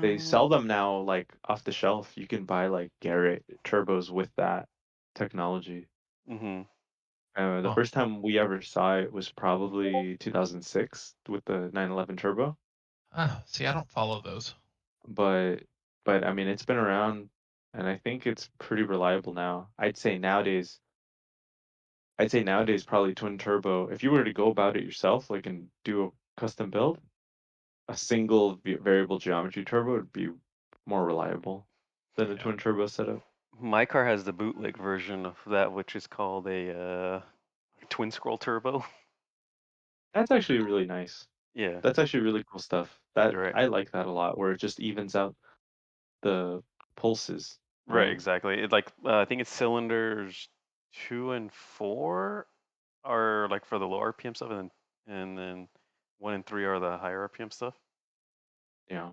They sell them now like off the shelf. You can buy like Garrett turbos with that technology. Mm-hmm. The Oh. first time we ever saw it was probably 2006 with the 911 Turbo. Oh, see, I don't follow those. But but I mean it's been around, and I think it's pretty reliable now. I'd say nowadays probably twin turbo. If you were to go about it yourself, like and do a custom build, a single variable geometry turbo would be more reliable than a Yeah. twin turbo setup. My car has the bootleg version of that, which is called a twin scroll turbo. That's actually really nice. Yeah, That's actually really cool stuff. That right. I like that a lot, where it just evens out the pulses, Right, right? exactly. It like I think it's cylinders 2 and 4 are like for the low RPM stuff, and then 1 and 3 are the higher RPM stuff. Yeah.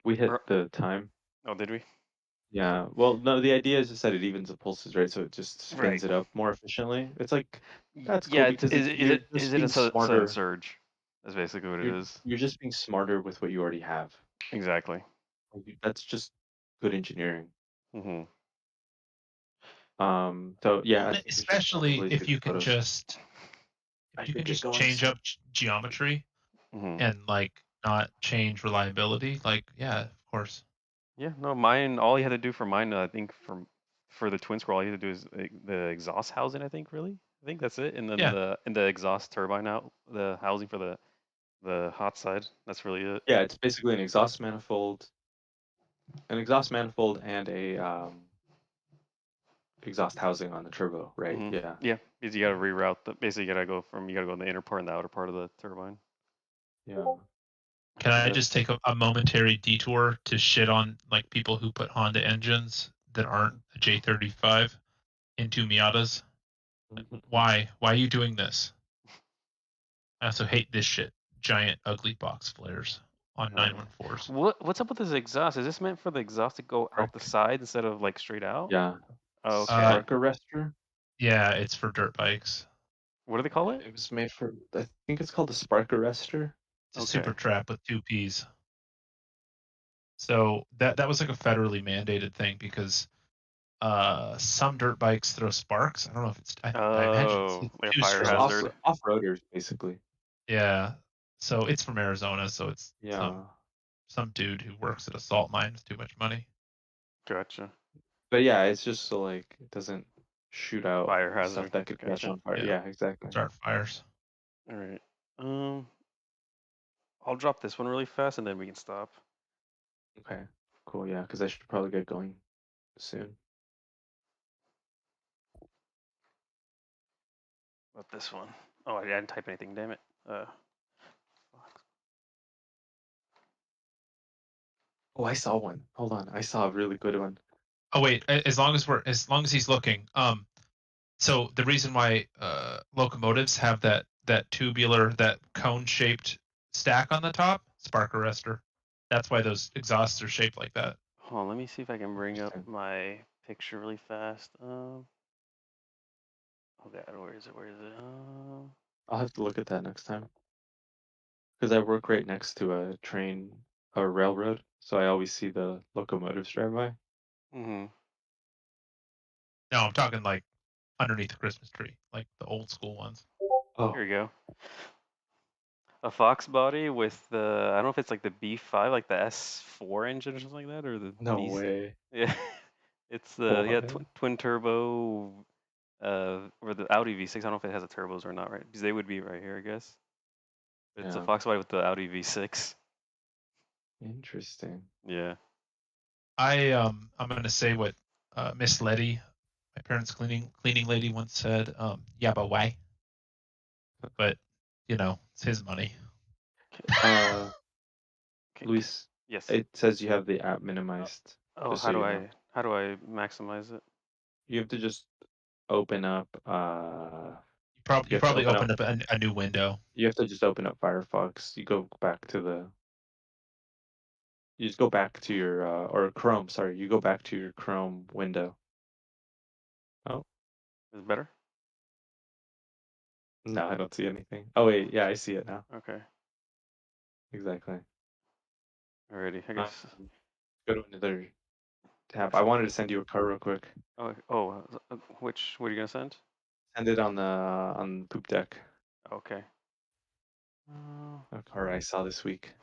We hit Or, the time. oh, did we? Yeah. Well, no, the idea is just that it evens the pulses, right? So it just Right. spins it up more efficiently. It's like that's cool Yeah. because Is it's it is you're it is just it a being sudden smarter. surge? That's basically what it You're is. you're just being smarter with what you already have. Exactly. That's just good engineering. Hmm. So yeah, Well, I think we should especially probably if take a you can photo. just I if you should can get just going change soon. up geometry Hmm. and like not change reliability, like yeah, of course. Yeah. No, mine. All you had to do for mine, I think, for the twin scroll, all you had to do is the exhaust housing. I think really. I think that's it. And then Yeah. the exhaust turbine out, the housing for the hot side. That's really it. Yeah, it's basically an exhaust manifold and a exhaust housing on the turbo, right? Hmm. Yeah. Yeah, because you got to reroute the. Basically, you got to go in the inner part and the outer part of the turbine. Yeah. Can So I just that's take a momentary detour to shit on like people who put Honda engines that aren't a J35 into Miatas? Why? Why are you doing this? I also hate this shit. Giant ugly box flares on Right. 914s. What's up with this exhaust? Is this meant for the exhaust to go out the spark. side instead of like straight out? Yeah. Oh, okay. Spark arrestor. Yeah, it's for dirt bikes. What do they call it? It was made for. I think it's called the spark arrestor. It's a Okay. super trap with 2 Ps. So that was like a federally mandated thing because some dirt bikes throw sparks. I don't know if it's I imagine it's Oh, like a too fire Just strong. hazard. off-roaders, basically. Yeah. So it's from Arizona, so it's Yeah. some dude who works at a salt mine with too much money. Gotcha. But yeah, it's just so like it doesn't shoot out Fire stuff hazard. that could catch Gotcha. on fire. Yeah. Yeah, exactly. Start fires. All right. I'll drop this one really fast and then we can stop. Okay. Cool. Yeah, because I should probably get going soon. About this one. Oh, I didn't type anything. Damn it. Fuck. Oh, I saw one. Hold on, I saw a really good one. Oh wait, as long as he's looking. So the reason why locomotives have that tubular, that cone shaped stack on the top, spark arrestor. That's why those exhausts are shaped like that. Hold on, let me see if I can bring up Interesting. my picture really fast. Oh God, where is it? Where is it? I'll have to look at that next time because I work right next to a railroad, so I always see the locomotives drive by. Mm-hmm. No, I'm talking like underneath the Christmas tree, like the old school ones. Oh, Here we go. A Fox body with the, I don't know if it's like the B5, like the S4 engine or something like that, or the no B6. way. Yeah, it's the What? twin turbo, or the Audi V6. I don't know if it has a turbos or not, right? Because they would be right here, I guess. But it's a Yeah. Fox body with the Audi V6. Interesting. Yeah. I'm gonna say what Miss Letty, my parents' cleaning lady, once said. Yeah, but why? But you know, it's his money. Uh, Okay. Luis, Yes. it says you have the app minimized. Oh, Just so you know, how do I maximize it? you have to just open up. You You have to probably open up. opened up a new window. You have to just open up Firefox. You go back to the. You just go back to your or Chrome. Sorry, you go back to your Chrome window. Oh Is it better? no, I don't see anything. Oh wait, yeah, I see it now. Okay. Exactly. Alrighty. I guess. Go to another tab. I wanted to send you a card real quick. Which? What are you gonna send? Send it on Poop Deck. Okay. A card I saw this week.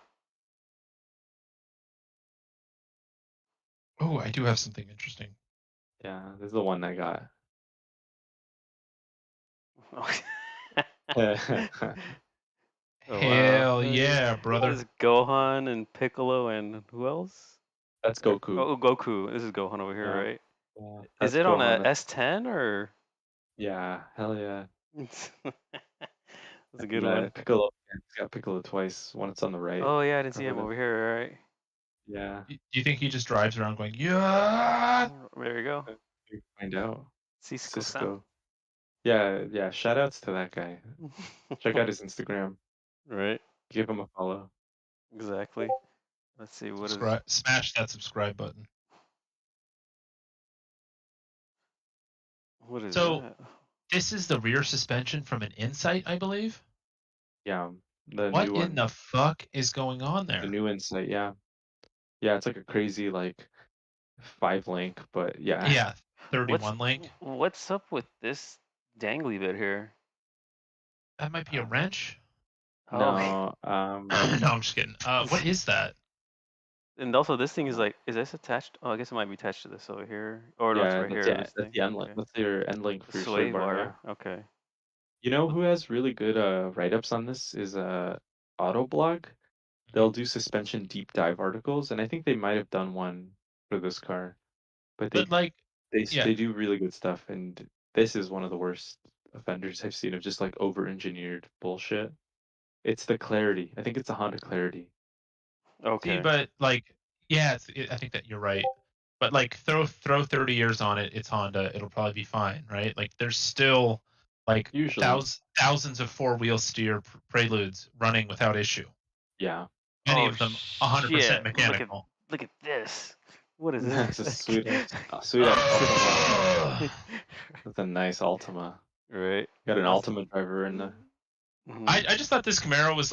Oh, I do have something interesting. Yeah, this is the one I got. Oh, Hell wow. yeah, What brother. is Gohan and Piccolo and who else? That's Goku. Oh, Goku. This is Gohan over here, Yeah. right? Yeah, Is that's it on Gohan. a S10 or? Yeah, hell yeah. That's a And good one. Piccolo. He's got Piccolo twice. One it's on the right. Oh yeah, I didn't see him covered in- over here, right? Yeah. Do you think he just drives around going, yeah? There you go. You find out. Cisco-san. Cisco. Yeah. Shout outs to that guy. Check out his Instagram. Right, Give him a follow. exactly. Let's see, what is Subscribe, smash that subscribe button. So- that? This is the rear suspension from an Insight, I believe. Yeah. The What new in one. the fuck is going on there? The new Insight, yeah. Yeah, it's like a crazy 5-link, but yeah. Yeah, 31 link. What's up with this dangly bit here? That might be a wrench. Oh, No, No, I'm just kidding. What is that? and also this thing is this attached? Oh, I guess it might be attached to this over here. Or no, it's yeah, right here. that's this the thing. end link. Okay. That's your end link The for your sway sway bar. bar. Okay. You know who has really good write-ups on this is Autoblog. They'll do suspension deep dive articles, and I think they might have done one for this car. But But like, yeah. they do really good stuff, and this is one of the worst offenders I've seen of just over-engineered bullshit. It's the Clarity. I think it's a Honda Clarity. Okay. See, but yeah, I think that you're right. But throw 30 years on it, it's Honda. It'll probably be fine, right? There's still Usually. thousands of four-wheel steer Preludes running without issue. Yeah. Many of them 100% shit. mechanical. Look at this. What is That's this? a sweet Altima. That's a nice Altima. Right. Got an Altima driver in the. Mhm. I just thought this Camaro was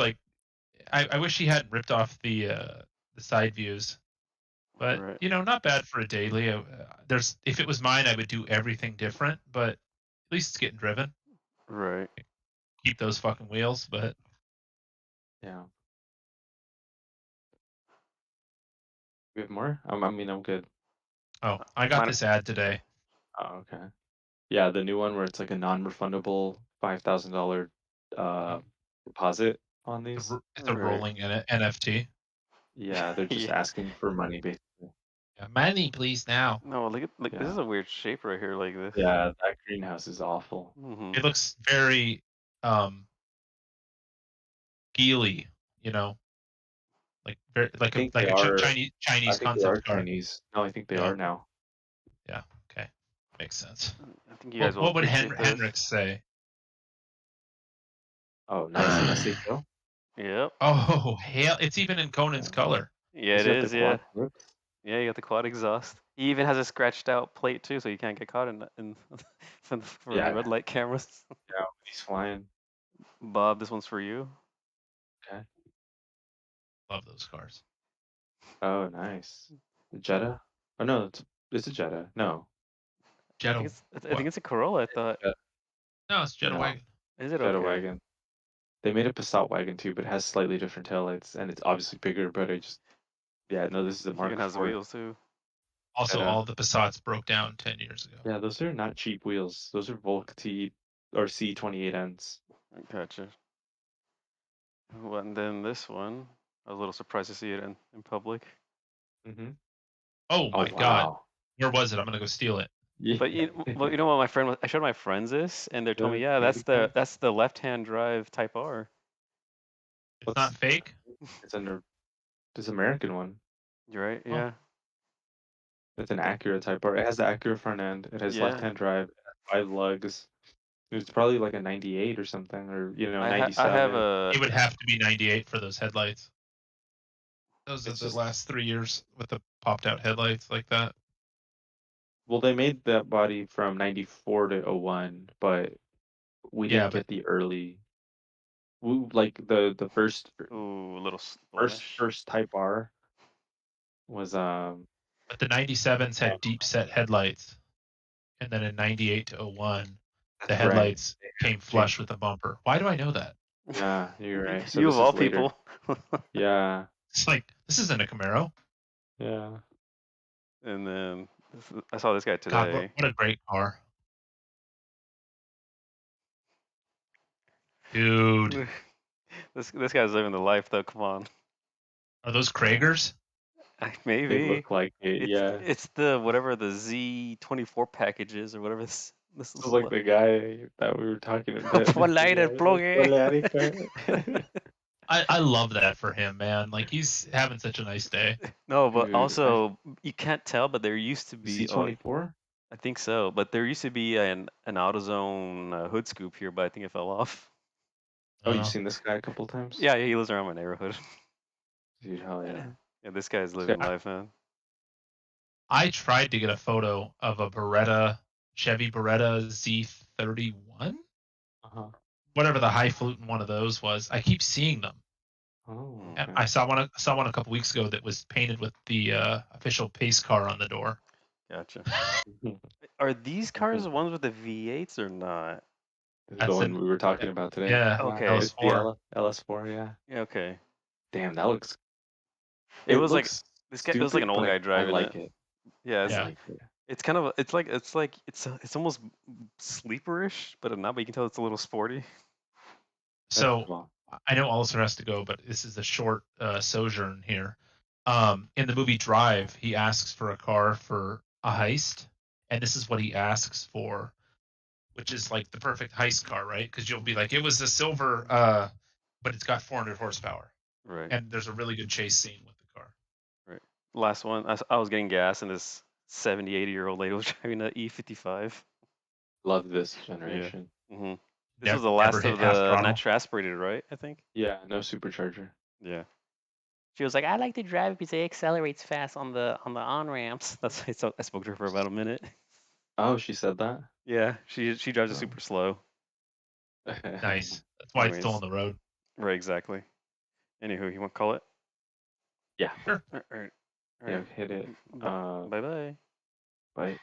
I wish he hadn't ripped off the side views, but Right. not bad for a daily. If it was mine, I would do everything different, but at least it's getting driven. Right. Keep those fucking wheels, but Yeah. We have more? I'm good. oh, I got Mine- this ad today. Oh, okay. Yeah, the new one where it's like a non-refundable $5,000 deposit on these. It's a Right. rolling NFT. Yeah, they're just Yeah. asking for money, basically. Yeah, money, please now. No, look. Yeah. This is a weird shape right here, like this. Yeah, that greenhouse is awful. Mhm. It looks very geely, very I think like they a are- Chinese I think they are concept car. Chinese. No, I think they Yeah. are now. Yeah, okay, makes sense. I think you guys will What would appreciate this. Hendrix say? Oh, nice. SHO. Yep. Oh hell, it's even in Conan's color. Yeah, He's it got the is. Yeah. quad grips. Yeah, you got the quad exhaust. He even has a scratched out plate too, so you can't get caught in for Yeah. red light cameras. Yeah, he's flying. Bob, this one's for you. Love those cars. Oh, nice. The Jetta? Oh no, it's a Jetta. No, I think Jetta. it's a Corolla. I thought. No, it's Jetta No. wagon. Is it Jetta okay? wagon. They made a Passat wagon too, but it has slightly different taillights, and it's obviously bigger. But this is a It Mark even has IV. wheels too. Also, Jetta. all the Passats broke down 10 years ago. Yeah, those are not cheap wheels. Those are Volk T or C28Ns. Gotcha. Well, and then this one, I was a little surprised to see it in public. Mm-hmm. Oh Oh my god, wow. where was it? I'm gonna go steal it. Yeah. But you know what, I showed my friends this, and they told me, Yeah, yeah, pretty that's the left-hand drive Type R. It's What's- not fake. It's this American one. You're right. Oh. Yeah. It's an Acura Type R. It has the Acura front end. It has Yeah. left-hand drive. It has 5 lugs. It's probably like a 98 or something, or I 97. have a. It would have to be 98 for those headlights. Those are It's the just- last 3 years with the popped out headlights like that. Well, they made that body from 94 to 01, but we Yeah, didn't get the early. Like the first Ooh, a little splash. first Type R was But the 97s had deep set headlights, and then in 98 to 01, the right. headlights came flush with the bumper. Why do I know that? Yeah, you're right. So You this of all is later. people. Yeah, It's like this isn't a Camaro. yeah. And then I saw this guy God, today. what a great car. Dude, This guy's living the life though. Come on. are those Kragers? They Maybe look like it, yeah. it's the whatever the Z24 packages or whatever this This is is. like the guy that we were talking about. Polaire Ploge. I love that for him, man. Like he's having such a nice day. No, but Dude, also you can't tell, but there used to be. Z24? I think so, but there used to be an AutoZone hood scoop here, but I think it fell off. Oh, Uh, you've seen this guy a couple times? Yeah, he lives around my neighborhood. Dude, hell yeah. Yeah, this guy's living Yeah. life, man. I tried to get a photo of a Chevy Beretta Z31, Uh-huh. whatever the highfalutin one of those was. I keep seeing them. Oh, And okay. I saw one a couple weeks ago that was painted with the official pace car on the door. Gotcha. Are these cars the ones with the V8s or not? This is That's the one it. we were talking about today. Yeah, Okay. It's the LS4, yeah. Yeah, okay. Damn, that looks. It was like looks this guy. It was like an stupid, old but guy driving I like it. Yeah, Yeah. I like it. it's kind of it's almost sleeperish, but not. But you can tell it's a little sporty. So Well, I know Alistair has to go, but this is a short sojourn here. In the movie Drive, he asks for a car for a heist, and this is what he asks for, which is like the perfect heist car, right? Because you'll be like, it was a silver, but it's got 400 horsepower, Right. and there's a really good chase scene with the car. Last one, I was getting gas, and this 70, 80-year-old lady was driving an E55. love this generation. hmm This Never- was the last never hit of half the throttle. nitro aspirated, right? I think. Yeah, no supercharger. Yeah. She was like, I like to drive because it accelerates fast on the on ramps. That's I spoke to her for about a minute. Oh, she said that? Yeah, she drives it Oh. super slow. Nice. That's why it's still Anyways. on the road. Right, exactly. Anywho, you want to call it? Yeah. All right. Yeah, hit it. Bye bye. Bye.